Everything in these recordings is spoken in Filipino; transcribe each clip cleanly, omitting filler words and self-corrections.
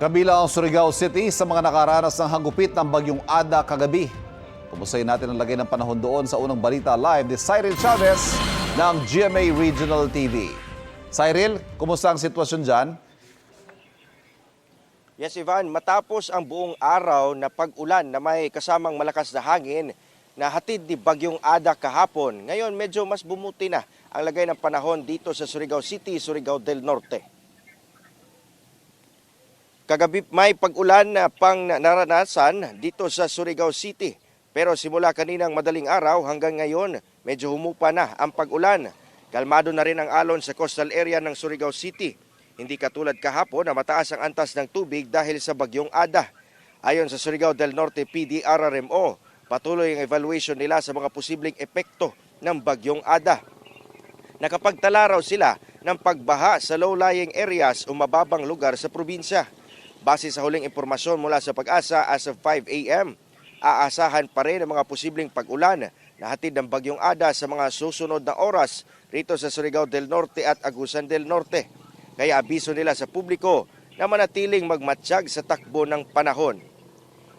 Kabilang ang Surigao City sa mga nakaranas ng hagupit ng bagyong Ada kagabi. Pumusayin natin ang lagay ng panahon doon sa unang balita live ni Cyril Chavez ng GMA Regional TV. Cyril, kumusta ang sitwasyon dyan? Yes, Ivan, matapos ang buong araw na pag-ulan na may kasamang malakas na hangin na hatid ni Bagyong Ada kahapon, ngayon medyo mas bumuti na ang lagay ng panahon dito sa Surigao City, Surigao del Norte. Kagabi may pag-ulan na pang naranasan dito sa Surigao City, pero simula kaninang madaling araw hanggang ngayon, medyo humupa na ang pag-ulan. Kalmado na rin ang alon sa coastal area ng Surigao City. Hindi katulad kahapon na mataas ang antas ng tubig dahil sa Bagyong Ada. Ayon sa Surigao del Norte PDRRMO, patuloy ang evaluation nila sa mga posibleng epekto ng Bagyong Ada. Nakapagtala raw sila ng pagbaha sa low-lying areas o mababang lugar sa probinsya. Base sa huling impormasyon mula sa Pag-asa as of 5 a.m., aasahan pa rin ang mga posibleng pag-ulan na hatid ng Bagyong Ada sa mga susunod na oras rito sa Surigao del Norte at Agusan del Norte. Kaya abiso nila sa publiko na manatiling magmatsyag sa takbo ng panahon.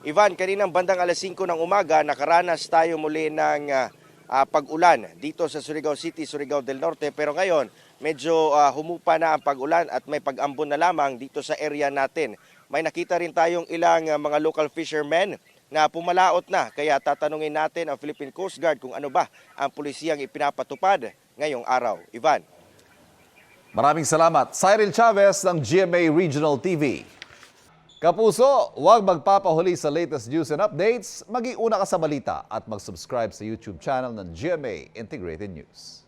Ivan, kaninang bandang alas 5 ng umaga, nakaranas tayo muli ng pag-ulan dito sa Surigao City, Surigao del Norte. Pero ngayon, medyo humupa na ang pag-ulan at may pag-ambon na lamang dito sa area natin. May nakita rin tayong ilang mga local fishermen na pumalaot na. Kaya tatanungin natin ang Philippine Coast Guard kung ano ba ang pulisiyang ipinapatupad ngayong araw. Ivan. Maraming salamat. Cyril Chavez ng GMA Regional TV. Kapuso, huwag magpapahuli sa latest news and updates. Maging una ka sa balita at mag-subscribe sa YouTube channel ng GMA Integrated News.